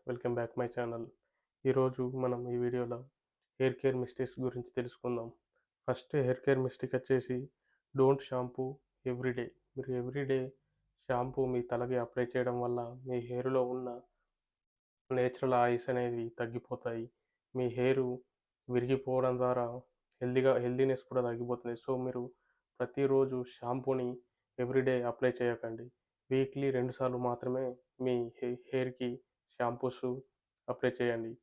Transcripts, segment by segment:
Welcome back my channel. ఈరోజు మనం ఈ వీడియోలో హెయిర్ కేర్ మిస్టేక్స్ గురించి తెలుసుకుందాం. ఫస్ట్ హెయిర్ కేర్ మిస్టేక్ వచ్చేసి డోంట్ షాంపూ ఎవ్రీడే. మీరు ఎవ్రీడే షాంపూ మీ తలకి అప్లై చేయడం వల్ల మీ హెయిర్‌లో ఉన్న నేచురల్ ఆయిల్స్ అనేవి తగ్గిపోతాయి. మీ హెయిరు విరిగిపోవడం ద్వారా హెల్తీనెస్ కూడా తగ్గిపోతుంది. సో, మీరు ప్రతిరోజు షాంపూని ఎవ్రీడే అప్లై చేయకండి. వీక్లీ 2 సార్లు మాత్రమే మీ హెయిర్‌కి షాంపూస్ అప్లై చేయండి.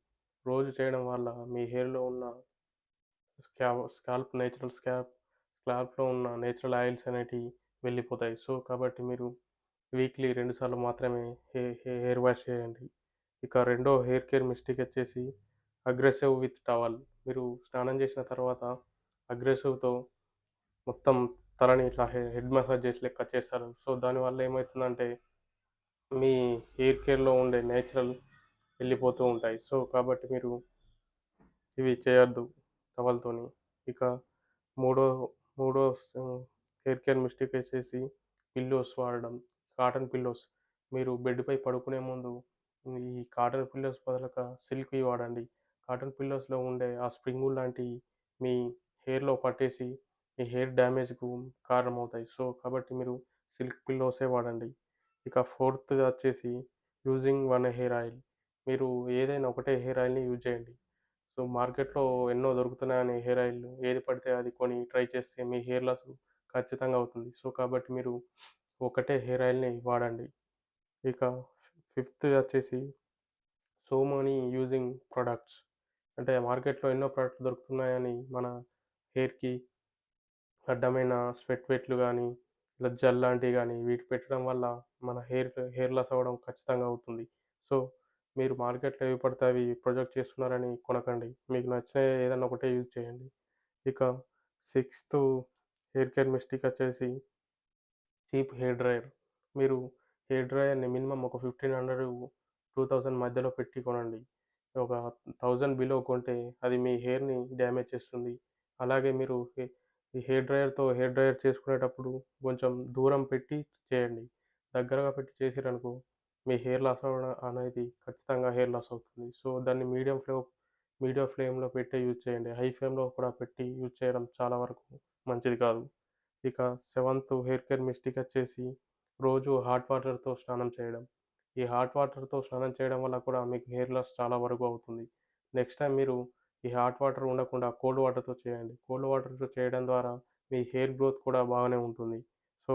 రోజు చేయడం వల్ల మీ హెయిర్‌లో ఉన్న స్కాల్ప్ నేచురల్ స్కాల్ప్‌లో ఉన్న నేచురల్ ఆయిల్స్ అనేటివి వెళ్ళిపోతాయి. సో, కాబట్టి మీరు వీక్లీ 2 సార్లు మాత్రమే హెయిర్ వాష్ చేయండి. ఇక రెండో హెయిర్ కేర్ మిస్టేక్ వచ్చేసి అగ్రెసివ్ విత్ టవల్. మీరు స్నానం చేసిన తర్వాత అగ్రెసివ్‌తో మొత్తం తలని ఇట్లా హెడ్ మసాజ్ చేసి లెక్క చేస్తారు. సో, దానివల్ల ఏమైతుందంటే మీ హెయిర్ కేర్‌లో ఉండే నేచురల్ వెళ్ళిపోతూ ఉంటాయి. సో, కాబట్టి మీరు ఇవి చేయొద్దు టవల్‌తోని. ఇక మూడో మూడో హెయిర్ కేర్ మిస్టేక్ వచ్చేసి పిల్లోస్ వాడడం. Cotton pillows. మీరు బెడ్‌పై పడుకునే ముందు ఈ కాటన్ పిల్లోస్ బదులుగా సిల్క్‌వి వాడండి. కాటన్ పిల్లోస్‌లో ఉండే ఆ స్ప్రింగులు లాంటియి మీ హెయిర్‌లో పట్టేసి మీ హెయిర్ డ్యామేజ్‌కు కారణమవుతాయి. సో, కాబట్టి మీరు సిల్క్ పిల్లోసే వాడండి. ఇక ఫోర్త్‌ది వచ్చేసి యూజింగ్ వన్ హెయిర్ ఆయిల్. మీరు ఏదైనా ఒకటే హెయిర్ ఆయిల్‌ని యూజ్ చేయండి. సో, మార్కెట్‌లో ఎన్నో దొరుకుతున్నాయని హెయిర్ ఆయిల్‌లు ఏది పడితే అది కొని ట్రై చేస్తే మీ హెయిర్ లాస్ ఖచ్చితంగా అవుతుంది. సో, కాబట్టి మీరు ఒకటే హెయిర్ ఆయిల్‌ని వాడండి. ఇక ఫిఫ్త్‌ది వచ్చేసి సో మెనీ యూజింగ్ ప్రొడక్ట్స్. అంటే మార్కెట్‌లో ఎన్నో ప్రొడక్ట్స్ దొరుకుతున్నాయని మన హెయిర్‌కి అడ్డమైన స్వెట్ వెట్లు గానీ, ఇలా జెల్ లాంటివి గానీ వీటి పెట్టడం వల్ల మన హెయిర్ లాస్ అవ్వడం ఖచ్చితంగా అవుతుంది. సో, మీరు మార్కెట్‌లో ఏవి పడితే అవి ప్రొజెక్ట్ చేస్తున్నారని కొనకండి. మీకు నచ్చిన ఏదన్నా ఒకటే యూజ్ చేయండి. ఇక సిక్స్త్ హెయిర్ కేర్ మిస్టేక్ వచ్చేసి చీప్ హెయిర్ డ్రైయర్. మీరు హెయిర్ డ్రైయర్‌ని మినిమమ్ ఒక 1500, 2000 మధ్యలో పెట్టి కొనండి. ఒక 1000 బిలో కొంటే అది మీ హెయిర్‌ని డ్యామేజ్ చేస్తుంది. అలాగే మీరు ఈ హెయిర్ డ్రైయర్ చేసుకునేటప్పుడు కొంచెం దూరం పెట్టి చేయండి. దగ్గరగా పెట్టి చేసిర్రనుకో మీ హెయిర్ లాస్ అవ్వడం అనేది ఖచ్చితంగా హెయిర్ లాస్ అవుతుంది. సో, దాన్ని మీడియం ఫ్లేమ్‌లో పెట్టే యూజ్ చేయండి. హై ఫ్లేమ్‌లో కూడా పెట్టి యూజ్ చేయడం చాలా వరకు మంచిది కాదు. ఇక సెవెంత్ హెయిర్ కేర్ మిస్టేక్ వచ్చేసి రోజు హాట్ వాటర్‌తో స్నానం చేయడం. ఈ హాట్ వాటర్‌తో స్నానం చేయడం వల్ల కూడా మీకు హెయిర్ లాస్ చాలా వరకు అవుతుంది. నెక్స్ట్ టైమ్ మీరు ఈ హాట్ వాటర్ ఉండకుండా కోల్డ్ వాటర్‌తో చేయండి. కోల్డ్ వాటర్‌తో చేయడం ద్వారా మీ హెయిర్ గ్రోత్ కూడా బాగానే ఉంటుంది. సో,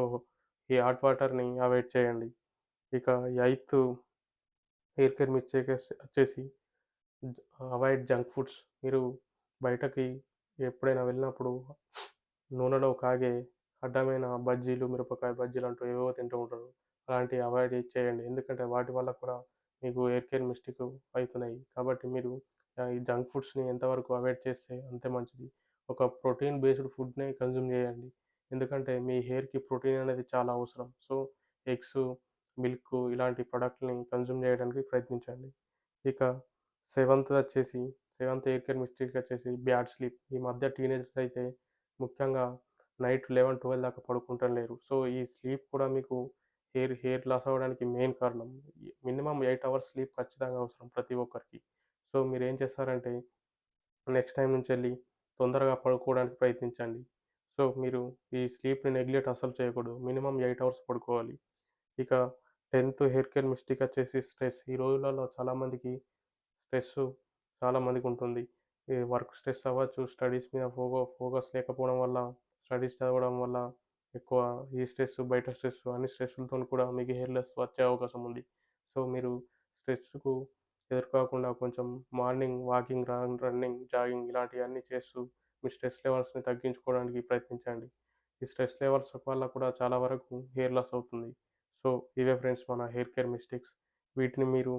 ఈ హాట్ వాటర్‌ని అవాయిడ్ చేయండి. ఇక ఎయిత్ హెయిర్ కేర్ మిస్టేక్ వచ్చేసి అవాయిడ్ జంక్ ఫుడ్స్. మీరు బయటకి ఎప్పుడైనా వెళ్ళినప్పుడు నూనెలో కాగే అడ్డమైన బజ్జీలు, మిరపకాయ బజ్జీలంటూ ఏవేవో తింటూ ఉంటారు. అలాంటివి అవాయిడ్ చేయండి. ఎందుకంటే వాటి వల్ల కూడా మీకు హెయిర్ కేర్ మిస్టేక్ అయితున్నాయి. కాబట్టి మీరు ఈ జంక్ ఫుడ్స్‌ని ఎంతవరకు అవాయిడ్ చేస్తే అంతే మంచిది. ఒక ప్రోటీన్ బేస్డ్ ఫుడ్‌నే కన్జ్యూమ్ చేయండి. ఎందుకంటే మీ హెయిర్‌కి ప్రోటీన్ అనేది చాలా అవసరం. సో, ఎగ్స్, మిల్క్ ఇలాంటి ప్రొడక్ట్‌ని కన్జ్యూమ్ చేయడానికి ప్రయత్నించండి. ఇక సెవెంత్ హెయిర్ కేర్ మిస్టేక్ వచ్చేసి బ్యాడ్ స్లీప్. ఈ మధ్య టీనేజర్స్ అయితే ముఖ్యంగా నైట్ 11, 12 దాకా పడుకుంటం లేరు. సో, ఈ స్లీప్ కూడా మీకు హెయిర్ లాస్ అవ్వడానికి మెయిన్ కారణం. మినిమమ్ 8 అవర్స్ స్లీప్ ఖచ్చితంగా అవసరం ప్రతి ఒక్కరికి. సో, మీరేం చేస్తారంటే నెక్స్ట్ టైమ్ నుంచెల్లి తొందరగా పడుకోవడానికి ప్రయత్నించండి. సో, మీరు ఈ స్లీప్‌ని నెగ్లెక్ట్ అస్సలు చేయకూడదు. మినిమమ్ 8 అవర్స్ పడుకోవాలి. ఇక 10థ్ హెయిర్ కేర్ మిస్టేక్ వచ్చేసి స్ట్రెస్. ఈ రోజులలో చాలామందికి స్ట్రెస్సు చాలా మందికుంటుంది. ఈ వర్క్ స్ట్రెస్ అవ్వచ్చు, స్టడీస్ మీద ఫోకస్ లేకపోవడం వల్ల, స్టడీస్ చదవడం వల్ల ఎక్కువ ఈ స్ట్రెస్, బయట స్ట్రెస్ అన్ని స్ట్రెస్‌లతోని కూడా మీకు హెయిర్ లాస్ వచ్చే అవకాశం ఉంది. సో, మీరు స్ట్రెస్‌కు ఎదురుకాకుండా కొంచెం మార్నింగ్ వాకింగ్, రన్నింగ్, జాగింగ్ ఇలాంటివన్నీ చేస్తూ మీ స్ట్రెస్ లెవెల్స్‌ని తగ్గించుకోవడానికి ప్రయత్నించండి. ఈ స్ట్రెస్ లెవెల్స్ వల్ల కూడా చాలా వరకు హెయిర్ లాస్ అవుతుంది. సో, ఇవే ఫ్రెండ్స్ మన హెయిర్ కేర్ మిస్టేక్స్. వీటిని మీరు